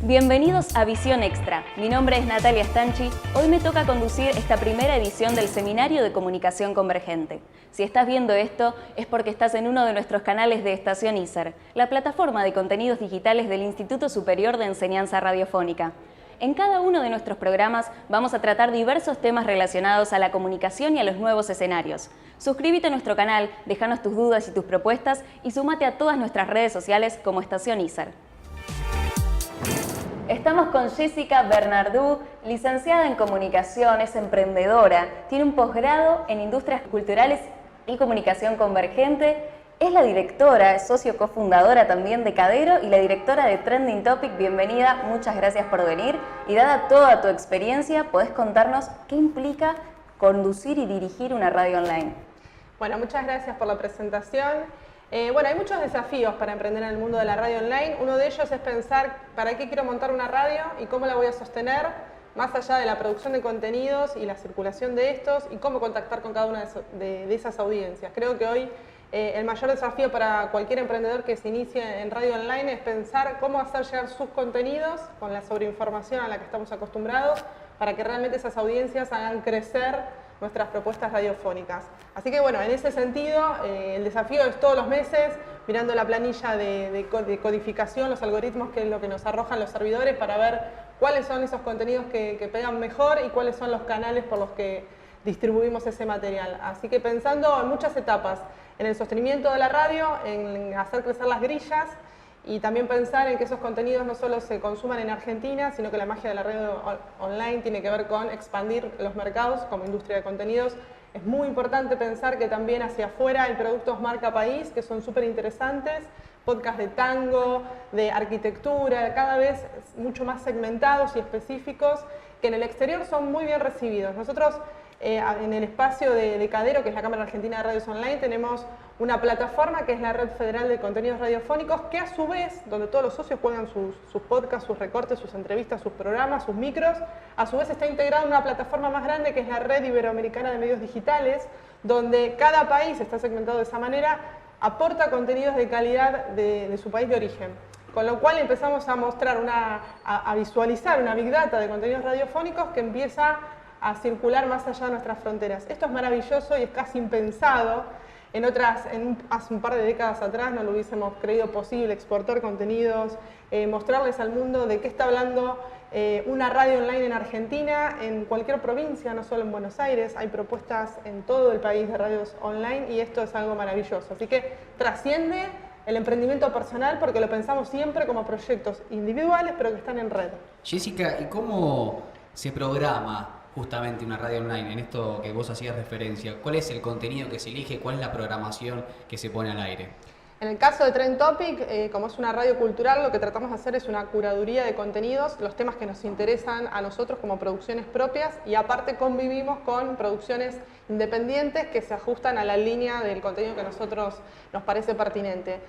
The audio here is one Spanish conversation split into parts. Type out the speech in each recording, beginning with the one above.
Bienvenidos a Visión Extra. Mi nombre es Natalia Stanchi. Hoy me toca conducir esta primera edición del Seminario de Comunicación Convergente. Si estás viendo esto, es porque estás en uno de nuestros canales de Estación ISER, la plataforma de contenidos digitales del Instituto Superior de Enseñanza Radiofónica. En cada uno de nuestros programas vamos a tratar diversos temas relacionados a la comunicación y a los nuevos escenarios. Suscríbete a nuestro canal, déjanos tus dudas y tus propuestas y súmate a todas nuestras redes sociales como Estación ISER. Estamos con Jessica Bernardú, licenciada en Comunicación, es emprendedora, tiene un posgrado en Industrias Culturales y Comunicación Convergente, es la directora, es socio cofundadora también de Cadero y la directora de Trending Topic. Bienvenida, muchas gracias por venir y dada toda tu experiencia, ¿podés contarnos qué implica conducir y dirigir una radio online? Bueno, muchas gracias por la presentación. Bueno, hay muchos desafíos para emprender en el mundo de la radio online. Uno de ellos es pensar para qué quiero montar una radio y cómo la voy a sostener, más allá de la producción de contenidos y la circulación de estos, y cómo contactar con cada una de esas audiencias. Creo que hoy el mayor desafío para cualquier emprendedor que se inicie en radio online es pensar cómo hacer llegar sus contenidos con la sobreinformación a la que estamos acostumbrados para que realmente esas audiencias hagan crecer nuestras propuestas radiofónicas. Así que bueno, en ese sentido, el desafío es todos los meses, mirando la planilla de codificación, los algoritmos, que es lo que nos arrojan los servidores, para ver cuáles son esos contenidos que pegan mejor y cuáles son los canales por los que distribuimos ese material. Así que pensando en muchas etapas, en el sostenimiento de la radio, en hacer crecer las grillas, y también pensar en que esos contenidos no solo se consuman en Argentina, sino que la magia de la radio online tiene que ver con expandir los mercados como industria de contenidos. Es muy importante pensar que también hacia afuera hay productos marca país que son súper interesantes, podcasts de tango, de arquitectura, cada vez mucho más segmentados y específicos, que en el exterior son muy bien recibidos. Nosotros en el espacio de Cadero, que es la Cámara Argentina de Radios Online, tenemos una plataforma que es la Red Federal de Contenidos Radiofónicos, que a su vez, donde todos los socios cuelgan sus podcasts, sus recortes, sus entrevistas, sus programas, sus micros, a su vez está integrada en una plataforma más grande que es la Red Iberoamericana de Medios Digitales, donde cada país está segmentado de esa manera, aporta contenidos de calidad de su país de origen. Con lo cual empezamos a mostrar, a visualizar una big data de contenidos radiofónicos que empieza a circular más allá de nuestras fronteras. Esto es maravilloso y es casi impensado. Hace un par de décadas atrás no lo hubiésemos creído posible exportar contenidos, mostrarles al mundo de qué está hablando una radio online en Argentina, en cualquier provincia, no solo en Buenos Aires. Hay propuestas en todo el país de radios online y esto es algo maravilloso. Así que trasciende el emprendimiento personal porque lo pensamos siempre como proyectos individuales pero que están en red. Jessica, ¿y cómo se programa justamente una radio online? En esto que vos hacías referencia, ¿cuál es el contenido que se elige? ¿Cuál es la programación que se pone al aire? En el caso de Trend Topic, como es una radio cultural, lo que tratamos de hacer es una curaduría de contenidos, los temas que nos interesan a nosotros como producciones propias, y aparte convivimos con producciones independientes que se ajustan a la línea del contenido que a nosotros nos parece pertinente.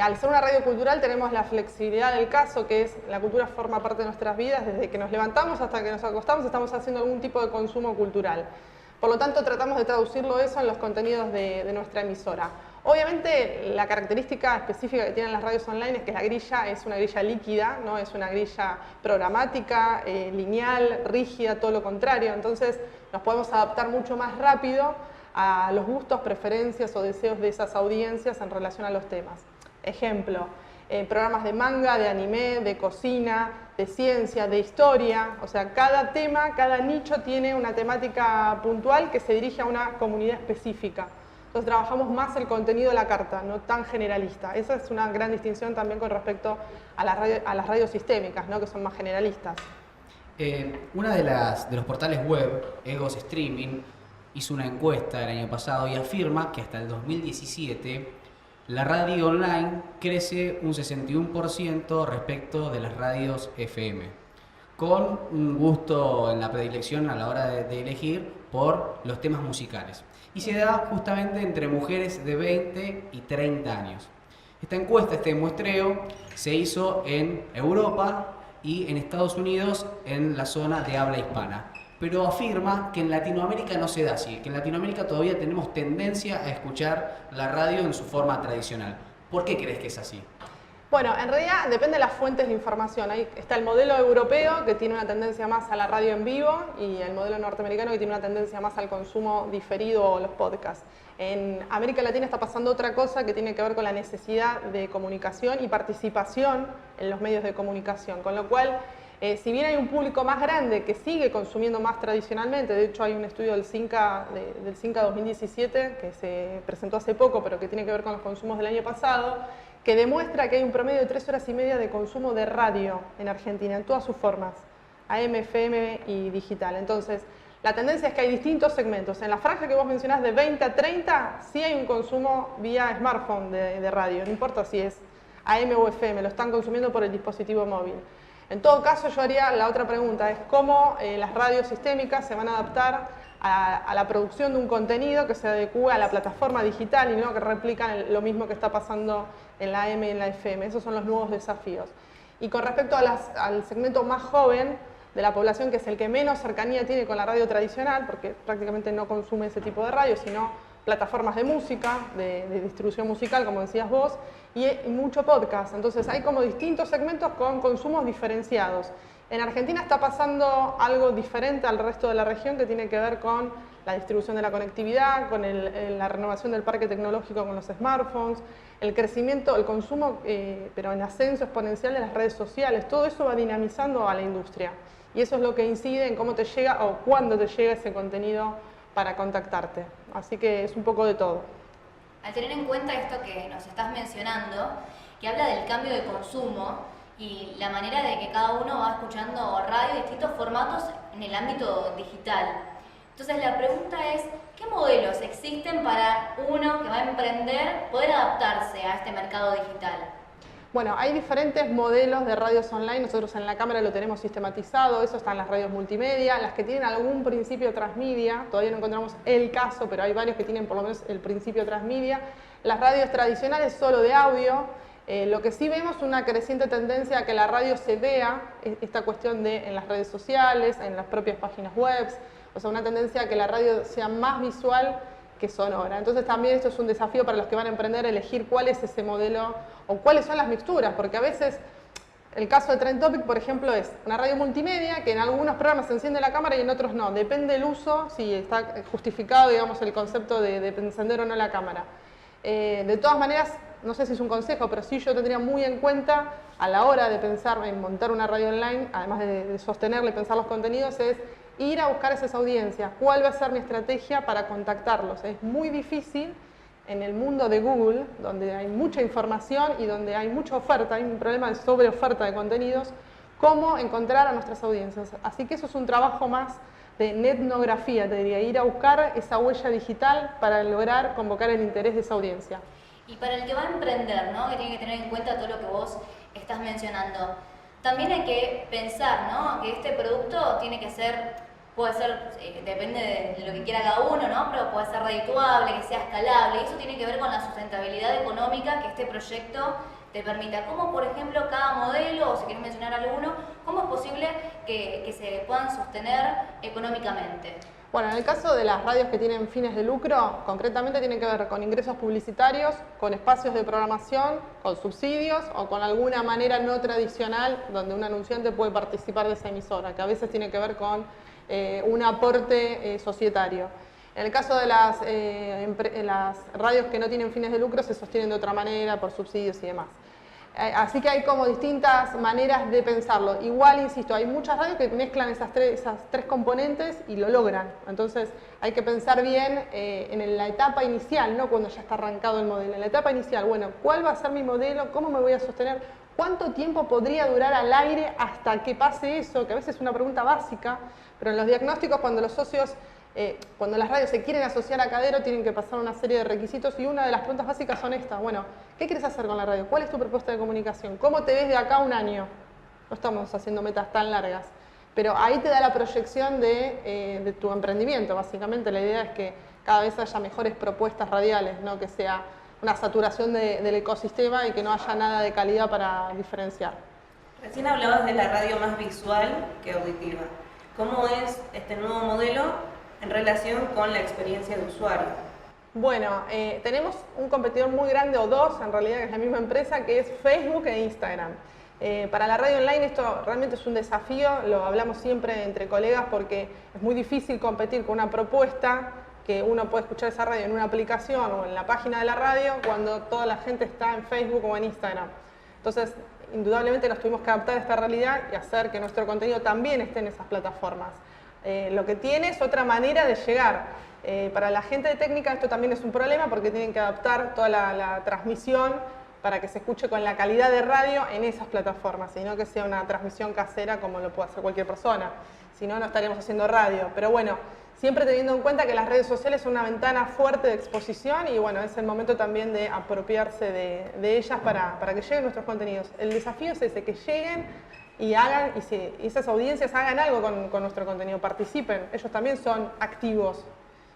Al ser una radio cultural tenemos la flexibilidad del caso, que es la cultura forma parte de nuestras vidas, desde que nos levantamos hasta que nos acostamos estamos haciendo algún tipo de consumo cultural. Por lo tanto, tratamos de traducirlo eso en los contenidos de nuestra emisora. Obviamente, la característica específica que tienen las radios online es que la grilla es una grilla líquida, no es una grilla programática, lineal, rígida, todo lo contrario. Entonces, nos podemos adaptar mucho más rápido a los gustos, preferencias o deseos de esas audiencias en relación a los temas. Ejemplo, programas de manga, de anime, de cocina, de ciencia, de historia. O sea, cada tema, cada nicho tiene una temática puntual que se dirige a una comunidad específica. Entonces trabajamos más el contenido de la carta, no tan generalista. Esa es una gran distinción también con respecto a las radios sistémicas, ¿no? Que son más generalistas. Una de los portales web, Egos Streaming, hizo una encuesta el año pasado y afirma que hasta el 2017 la radio online crece un 61% respecto de las radios FM, con un gusto en la predilección a la hora de elegir por los temas musicales. Y se da justamente entre mujeres de 20 y 30 años. Esta encuesta, este muestreo, se hizo en Europa, y en Estados Unidos en la zona de habla hispana. Pero afirma que en Latinoamérica no se da así, que en Latinoamérica todavía tenemos tendencia a escuchar la radio en su forma tradicional. ¿Por qué crees que es así? Bueno, en realidad depende de las fuentes de información. Ahí está el modelo europeo, que tiene una tendencia más a la radio en vivo, y el modelo norteamericano, que tiene una tendencia más al consumo diferido o los podcasts. En América Latina está pasando otra cosa que tiene que ver con la necesidad de comunicación y participación en los medios de comunicación, con lo cual, si bien hay un público más grande que sigue consumiendo más tradicionalmente, de hecho hay un estudio del CINCA 2017 que se presentó hace poco, pero que tiene que ver con los consumos del año pasado, que demuestra que hay un promedio de 3 horas y media de consumo de radio en Argentina, en todas sus formas, AM, FM y digital. Entonces, la tendencia es que hay distintos segmentos. En la franja que vos mencionás de 20 a 30, sí hay un consumo vía smartphone de radio, no importa si es AM o FM, lo están consumiendo por el dispositivo móvil. En todo caso, yo haría la otra pregunta, es cómo las radios sistémicas se van a adaptar a la producción de un contenido que se adecue a la plataforma digital y no que replican lo mismo que está pasando en la AM y en la FM. Esos son los nuevos desafíos. Y con respecto al segmento más joven de la población, que es el que menos cercanía tiene con la radio tradicional, porque prácticamente no consume ese tipo de radio, sino plataformas de música, de distribución musical, como decías vos, y mucho podcast. Entonces hay como distintos segmentos con consumos diferenciados. En Argentina está pasando algo diferente al resto de la región que tiene que ver con la distribución de la conectividad, con la renovación del parque tecnológico con los smartphones, el crecimiento, el consumo, pero en ascenso exponencial de las redes sociales. Todo eso va dinamizando a la industria y eso es lo que incide en cómo te llega o cuándo te llega ese contenido para contactarte. Así que es un poco de todo. Al tener en cuenta esto que nos estás mencionando, que habla del cambio de consumo, y la manera de que cada uno va escuchando radio de distintos formatos en el ámbito digital. Entonces la pregunta es, ¿qué modelos existen para uno que va a emprender poder adaptarse a este mercado digital? Bueno, hay diferentes modelos de radios online, nosotros en la cámara lo tenemos sistematizado, eso están las radios multimedia, las que tienen algún principio transmedia, todavía no encontramos el caso, pero hay varios que tienen por lo menos el principio transmedia, las radios tradicionales solo de audio. Lo que sí vemos es una creciente tendencia a que la radio se vea, esta cuestión de en las redes sociales, en las propias páginas web, o sea, una tendencia a que la radio sea más visual que sonora. Entonces también esto es un desafío para los que van a emprender, elegir cuál es ese modelo o cuáles son las mixturas, porque a veces el caso de Trend Topic, por ejemplo, es una radio multimedia que en algunos programas se enciende la cámara y en otros no, depende del uso, si está justificado, digamos, el concepto de encender o no la cámara. De todas maneras, no sé si es un consejo, pero sí yo tendría muy en cuenta a la hora de pensar en montar una radio online, además de sostenerla y pensar los contenidos, es ir a buscar esas audiencias. ¿Cuál va a ser mi estrategia para contactarlos? Es muy difícil en el mundo de Google, donde hay mucha información y donde hay mucha oferta, hay un problema de sobreoferta de contenidos, cómo encontrar a nuestras audiencias. Así que eso es un trabajo más de etnografía, te diría, ir a buscar esa huella digital para lograr convocar el interés de esa audiencia. Y para el que va a emprender, ¿no?, que tiene que tener en cuenta todo lo que vos estás mencionando, también hay que pensar, ¿no?, que este producto tiene que ser, puede ser, depende de lo que quiera cada uno, ¿no?, pero puede ser redituable, que sea escalable, y eso tiene que ver con la sustentabilidad económica que este proyecto te permita. ¿Cómo, por ejemplo, cada modelo, o si quieres mencionar alguno, cómo es posible que se puedan sostener económicamente? Bueno, en el caso de las radios que tienen fines de lucro, concretamente tienen que ver con ingresos publicitarios, con espacios de programación, con subsidios o con alguna manera no tradicional donde un anunciante puede participar de esa emisora, que a veces tiene que ver con un aporte societario. En el caso de las radios que no tienen fines de lucro se sostienen de otra manera, por subsidios y demás. Así que hay como distintas maneras de pensarlo. Igual, insisto, hay muchas radios que mezclan esas tres componentes y lo logran. Entonces hay que pensar bien en la etapa inicial, no cuando ya está arrancado el modelo. En la etapa inicial, bueno, ¿cuál va a ser mi modelo? ¿Cómo me voy a sostener? ¿Cuánto tiempo podría durar al aire hasta que pase eso? Que a veces es una pregunta básica, pero en los diagnósticos cuando los socios... cuando las radios se quieren asociar a Cadero tienen que pasar una serie de requisitos y una de las preguntas básicas son estas. Bueno, ¿qué quieres hacer con la radio? ¿Cuál es tu propuesta de comunicación? ¿Cómo te ves de acá a un año? No estamos haciendo metas tan largas, pero ahí te da la proyección de tu emprendimiento. Básicamente la idea es que cada vez haya mejores propuestas radiales, no que sea una saturación del ecosistema y que no haya nada de calidad para diferenciar. Recién hablabas de la radio más visual que auditiva. ¿Cómo es este nuevo modelo en relación con la experiencia de usuario? Bueno, tenemos un competidor muy grande, o dos en realidad, que es la misma empresa, que es Facebook e Instagram. Para la radio online esto realmente es un desafío, lo hablamos siempre entre colegas porque es muy difícil competir con una propuesta que uno puede escuchar esa radio en una aplicación o en la página de la radio cuando toda la gente está en Facebook o en Instagram. Entonces, indudablemente nos tuvimos que adaptar a esta realidad y hacer que nuestro contenido también esté en esas plataformas. Lo que tiene es otra manera de llegar. Para la gente de técnica esto también es un problema porque tienen que adaptar toda la transmisión para que se escuche con la calidad de radio en esas plataformas, y no que sea una transmisión casera como lo puede hacer cualquier persona. Si no, no estaríamos haciendo radio. Pero bueno, siempre teniendo en cuenta que las redes sociales son una ventana fuerte de exposición y bueno, es el momento también de apropiarse de ellas para que lleguen nuestros contenidos. El desafío es ese, que lleguen y hagan, y esas audiencias hagan algo con nuestro contenido, participen. Ellos también son activos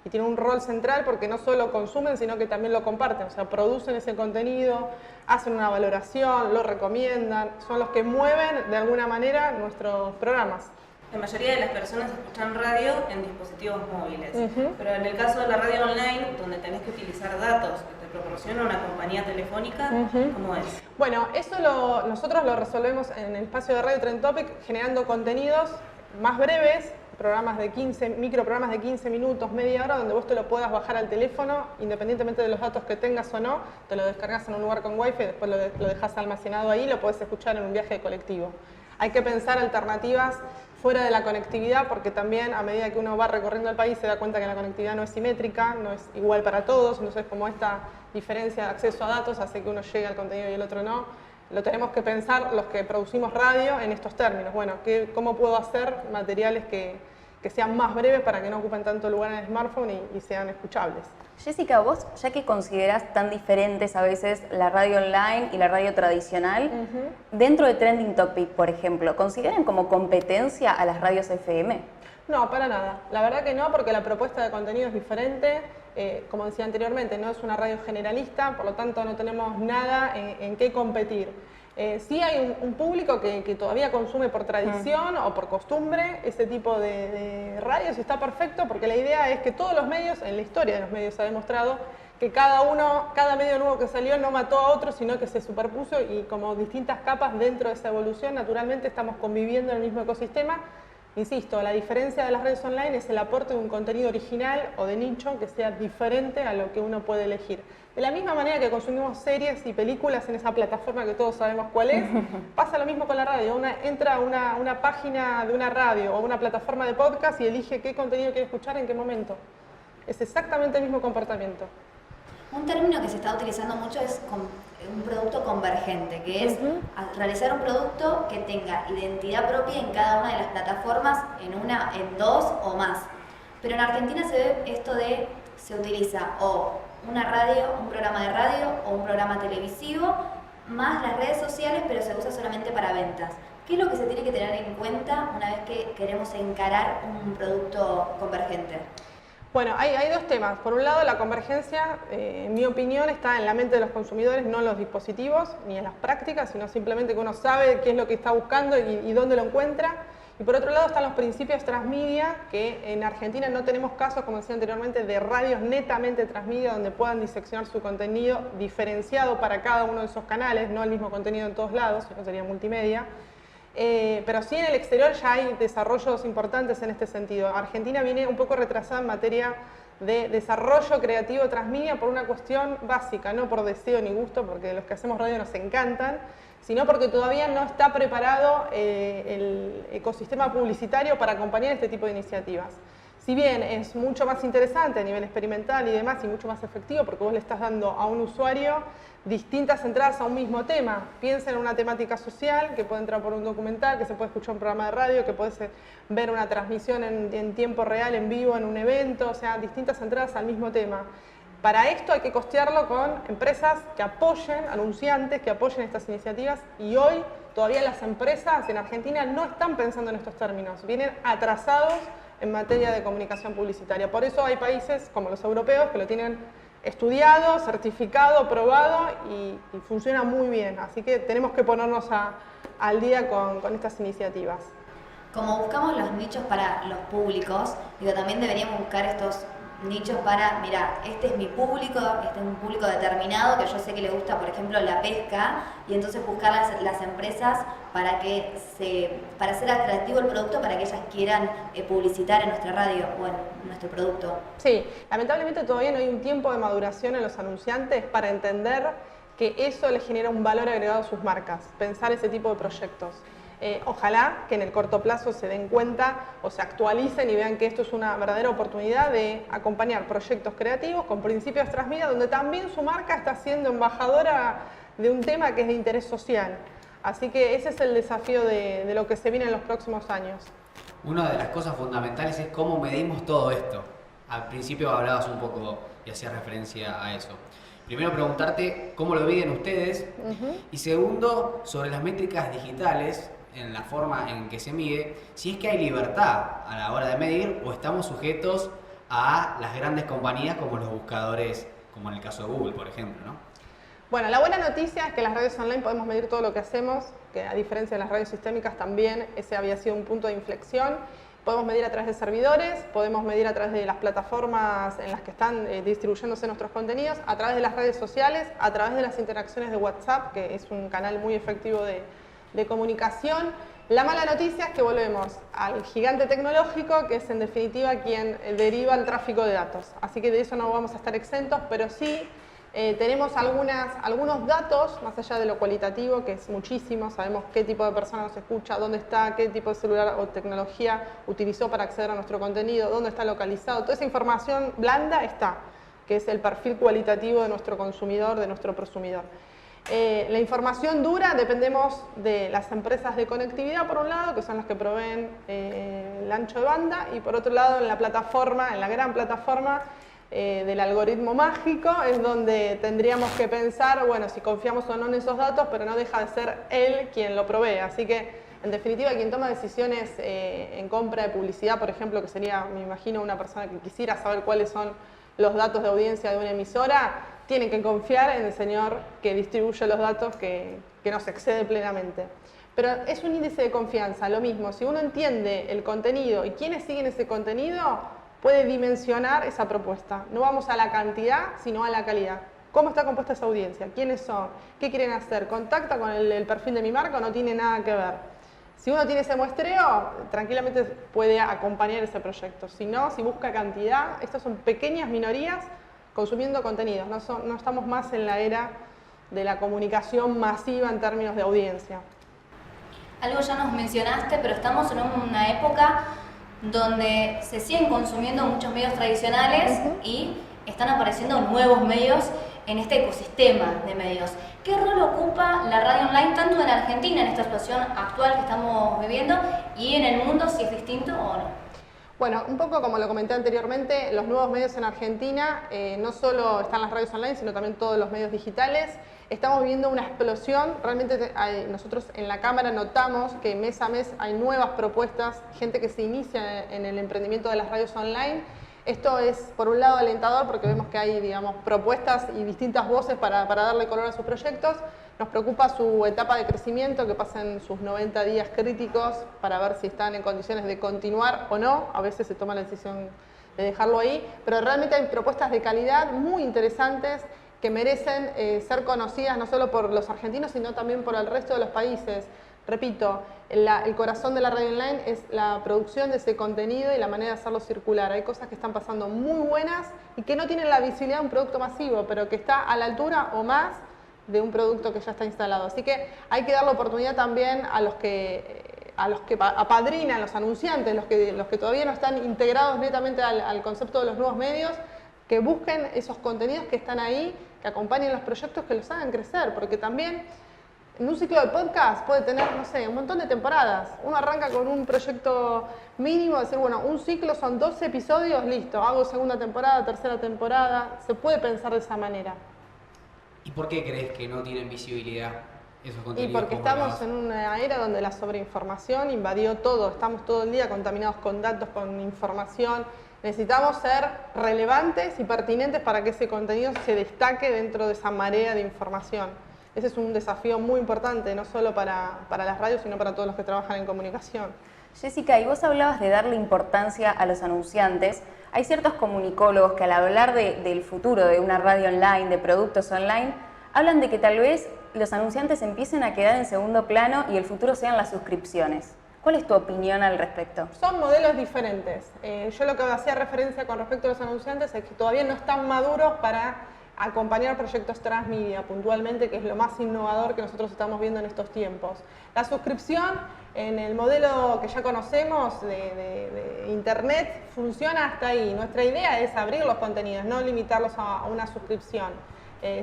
y tienen un rol central porque no solo consumen, sino que también lo comparten, o sea, producen ese contenido, hacen una valoración, lo recomiendan, son los que mueven de alguna manera nuestros programas. La mayoría de las personas escuchan radio en dispositivos móviles, pero en el caso de la radio online, donde tenés que utilizar datos que te proporciona una compañía telefónica, ¿cómo es? Bueno, eso nosotros lo resolvemos en el espacio de Radio Trend Topic generando contenidos más breves, microprogramas de 15 minutos, media hora, donde vos te lo puedas bajar al teléfono, independientemente de los datos que tengas o no, te lo descargas en un lugar con wifi, después lo dejas almacenado ahí y lo podés escuchar en un viaje de colectivo. Hay que pensar alternativas fuera de la conectividad porque también a medida que uno va recorriendo el país se da cuenta que la conectividad no es simétrica, no es igual para todos, entonces como esta diferencia de acceso a datos hace que uno llegue al contenido y el otro no, lo tenemos que pensar los que producimos radio en estos términos. Bueno, ¿cómo puedo hacer materiales que sean más breves para que no ocupen tanto lugar en el smartphone y sean escuchables? Jessica, vos, ya que considerás tan diferentes a veces la radio online y la radio tradicional, dentro de Trending Topic, por ejemplo, ¿consideran como competencia a las radios FM? No, para nada. La verdad que no, porque la propuesta de contenido es diferente. Como decía anteriormente, no es una radio generalista, por lo tanto no tenemos nada en qué competir. Sí hay un público que todavía consume por tradición o por costumbre ese tipo de radios y está perfecto porque la idea es que todos los medios, en la historia de los medios se ha demostrado que cada medio nuevo que salió no mató a otro, sino que se superpuso y como distintas capas dentro de esa evolución, naturalmente estamos conviviendo en el mismo ecosistema. Insisto, la diferencia de las redes online es el aporte de un contenido original o de nicho que sea diferente a lo que uno puede elegir. De la misma manera que consumimos series y películas en esa plataforma que todos sabemos cuál es, pasa lo mismo con la radio. Entra a una página de una radio o una plataforma de podcast y elige qué contenido quiere escuchar en qué momento. Es exactamente el mismo comportamiento. Un término que se está utilizando mucho es un producto convergente, que es realizar un producto que tenga identidad propia en cada una de las plataformas, en dos o más. Pero en Argentina se utiliza o una radio, un programa de radio o un programa televisivo, más las redes sociales, pero se usa solamente para ventas. ¿Qué es lo que se tiene que tener en cuenta una vez que queremos encarar un producto convergente? Bueno, hay dos temas. Por un lado, la convergencia, en mi opinión, está en la mente de los consumidores, no en los dispositivos ni en las prácticas, sino simplemente que uno sabe qué es lo que está buscando y dónde lo encuentra. Y por otro lado están los principios transmedia, que en Argentina no tenemos casos, como decía anteriormente, de radios netamente transmedia donde puedan diseccionar su contenido diferenciado para cada uno de esos canales, no el mismo contenido en todos lados, sino sería multimedia. Pero sí en el exterior ya hay desarrollos importantes en este sentido. Argentina viene un poco retrasada en materia de desarrollo creativo transmedia por una cuestión básica, no por deseo ni gusto, porque los que hacemos radio nos encantan, sino porque todavía no está preparado el ecosistema publicitario para acompañar este tipo de iniciativas. Si bien es mucho más interesante a nivel experimental y demás y mucho más efectivo porque vos le estás dando a un usuario distintas entradas a un mismo tema. Piensa en una temática social que puede entrar por un documental, que se puede escuchar un programa de radio, que puedes ver una transmisión en tiempo real, en vivo, en un evento, o sea, distintas entradas al mismo tema. Para esto hay que costearlo con empresas que apoyen, anunciantes que apoyen estas iniciativas y hoy todavía las empresas en Argentina no están pensando en estos términos, vienen atrasados en materia de comunicación publicitaria. Por eso hay países como los europeos que lo tienen estudiado, certificado, probado y funciona muy bien. Así que tenemos que ponernos a al día con estas iniciativas. Como buscamos los nichos para los públicos, digo, también deberíamos buscar estos nichos para, mira, este es mi público, este es un público determinado que yo sé que le gusta, por ejemplo, la pesca, y entonces buscar las empresas para hacer atractivo el producto, para que ellas quieran publicitar en nuestra radio o en nuestro producto. Sí, lamentablemente todavía no hay un tiempo de maduración en los anunciantes para entender que eso les genera un valor agregado a sus marcas, pensar ese tipo de proyectos. Ojalá que en el corto plazo se den cuenta o se actualicen y vean que esto es una verdadera oportunidad de acompañar proyectos creativos con principios transmedia, donde también su marca está siendo embajadora de un tema que es de interés social. Así que ese es el desafío de lo que se viene en los próximos años. Una de las cosas fundamentales es cómo medimos todo esto. Al principio hablabas un poco y hacías referencia a eso. Primero preguntarte cómo lo miden ustedes y segundo, sobre las métricas digitales, en la forma en que se mide, si es que hay libertad a la hora de medir o estamos sujetos a las grandes compañías como los buscadores, como en el caso de Google, por ejemplo, ¿no? Bueno, la buena noticia es que en las radios online podemos medir todo lo que hacemos, que a diferencia de las radios sistémicas también ese había sido un punto de inflexión. Podemos medir a través de servidores, podemos medir a través de las plataformas en las que están distribuyéndose nuestros contenidos, a través de las redes sociales, a través de las interacciones de WhatsApp, que es un canal muy efectivo de comunicación. La mala noticia es que volvemos al gigante tecnológico, que es en definitiva quien deriva el tráfico de datos. Así que de eso no vamos a estar exentos, pero sí tenemos algunos datos, más allá de lo cualitativo, que es muchísimo. Sabemos qué tipo de persona nos escucha, dónde está, qué tipo de celular o tecnología utilizó para acceder a nuestro contenido, dónde está localizado. Toda esa información blanda está, que es el perfil cualitativo de nuestro consumidor, de nuestro prosumidor. La información dura dependemos de las empresas de conectividad, por un lado, que son las que proveen el ancho de banda, y por otro lado en la plataforma, en la gran plataforma del algoritmo mágico, es donde tendríamos que pensar, bueno, si confiamos o no en esos datos, pero no deja de ser él quien lo provee. Así que, en definitiva, quien toma decisiones en compra de publicidad, por ejemplo, que sería, me imagino, una persona que quisiera saber cuáles son los datos de audiencia de una emisora, tienen que confiar en el señor que distribuye los datos que nos excede plenamente. Pero es un índice de confianza, lo mismo. Si uno entiende el contenido y quiénes siguen ese contenido, puede dimensionar esa propuesta. No vamos a la cantidad, sino a la calidad. ¿Cómo está compuesta esa audiencia? ¿Quiénes son? ¿Qué quieren hacer? ¿Contacta con el perfil de mi marca o no tiene nada que ver? Si uno tiene ese muestreo, tranquilamente puede acompañar ese proyecto. Si no, si busca cantidad, estas son pequeñas minorías consumiendo contenidos. No estamos más en la era de la comunicación masiva en términos de audiencia. Algo ya nos mencionaste, pero estamos en una época donde se siguen consumiendo muchos medios tradicionales y están apareciendo nuevos medios en este ecosistema de medios. ¿Qué rol ocupa la radio online tanto en Argentina, en esta situación actual que estamos viviendo, y en el mundo, si es distinto o no? Bueno, un poco como lo comenté anteriormente, los nuevos medios en Argentina, no solo están las radios online, sino también todos los medios digitales. Estamos viendo una explosión, realmente nosotros en la Cámara notamos que mes a mes hay nuevas propuestas, gente que se inicia en el emprendimiento de las radios online. Esto es, por un lado, alentador porque vemos que hay, digamos, propuestas y distintas voces para darle color a sus proyectos. Nos preocupa su etapa de crecimiento, que pasen sus 90 días críticos para ver si están en condiciones de continuar o no. A veces se toma la decisión de dejarlo ahí, pero realmente hay propuestas de calidad muy interesantes que merecen ser conocidas no solo por los argentinos, sino también por el resto de los países. Repito, el corazón de la radio online es la producción de ese contenido y la manera de hacerlo circular. Hay cosas que están pasando muy buenas y que no tienen la visibilidad de un producto masivo, pero que está a la altura o más de un producto que ya está instalado. Así que hay que dar la oportunidad también a los que apadrinan, los anunciantes, los que todavía no están integrados netamente al concepto de los nuevos medios, que busquen esos contenidos que están ahí, que acompañen los proyectos, que los hagan crecer, porque también en un ciclo de podcast puede tener, no sé, un montón de temporadas. Uno arranca con un proyecto mínimo, decir, bueno, un ciclo son 12 episodios, listo, hago segunda temporada, tercera temporada. Se puede pensar de esa manera. ¿Y por qué crees que no tienen visibilidad esos contenidos? Y porque estamos en una era donde la sobreinformación invadió todo. Estamos todo el día contaminados con datos, con información. Necesitamos ser relevantes y pertinentes para que ese contenido se destaque dentro de esa marea de información. ese es un desafío muy importante, no solo para las radios, sino para todos los que trabajan en comunicación. Jessica, y vos hablabas de darle importancia a los anunciantes. Hay ciertos comunicólogos que al hablar del futuro de una radio online, de productos online, hablan de que tal vez los anunciantes empiecen a quedar en segundo plano y el futuro sean las suscripciones. ¿Cuál es tu opinión al respecto? Son modelos diferentes. Yo lo que hacía referencia con respecto a los anunciantes es que todavía no están maduros para acompañar proyectos transmedia puntualmente, que es lo más innovador que nosotros estamos viendo en estos tiempos. La suscripción en el modelo que ya conocemos de Internet funciona hasta ahí. Nuestra idea es abrir los contenidos, no limitarlos a una suscripción.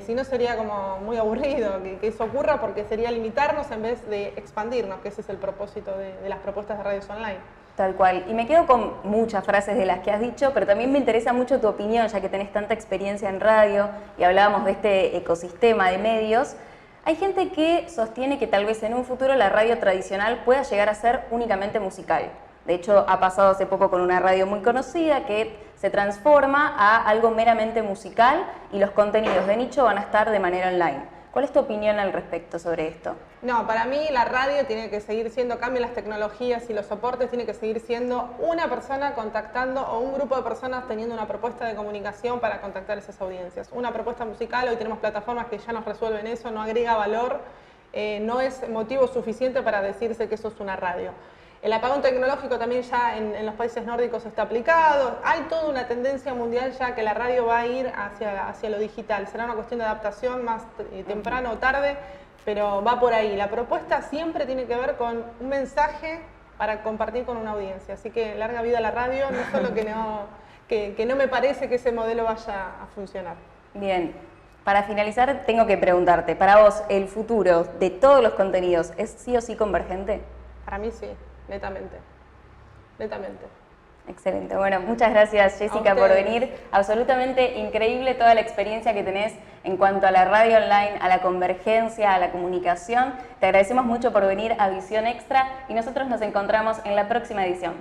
Si no sería como muy aburrido que eso ocurra, porque sería limitarnos en vez de expandirnos, que ese es el propósito de las propuestas de radios online. Tal cual. Y me quedo con muchas frases de las que has dicho, pero también me interesa mucho tu opinión, ya que tenés tanta experiencia en radio y hablábamos de este ecosistema de medios. Hay gente que sostiene que tal vez en un futuro la radio tradicional pueda llegar a ser únicamente musical. De hecho, ha pasado hace poco con una radio muy conocida que se transforma a algo meramente musical y los contenidos de nicho van a estar de manera online. ¿Cuál es tu opinión al respecto sobre esto? No, para mí la radio tiene que seguir siendo, cambien las tecnologías y los soportes, tiene que seguir siendo una persona contactando o un grupo de personas teniendo una propuesta de comunicación para contactar esas audiencias. Una propuesta musical, hoy tenemos plataformas que ya nos resuelven eso, no agrega valor, no es motivo suficiente para decirse que eso es una radio. El apagón tecnológico también ya en los países nórdicos está aplicado. Hay toda una tendencia mundial ya que la radio va a ir hacia lo digital. Será una cuestión de adaptación más temprano o tarde, pero va por ahí. La propuesta siempre tiene que ver con un mensaje para compartir con una audiencia. Así que larga vida a la radio, no solo que no me parece que ese modelo vaya a funcionar. Bien. Para finalizar, tengo que preguntarte, para vos, ¿el futuro de todos los contenidos es sí o sí convergente? Para mí sí. Netamente, netamente. Excelente. Bueno, muchas gracias Jessica por venir. Absolutamente increíble toda la experiencia que tenés en cuanto a la radio online, a la convergencia, a la comunicación. Te agradecemos mucho por venir a Visión Extra y nosotros nos encontramos en la próxima edición.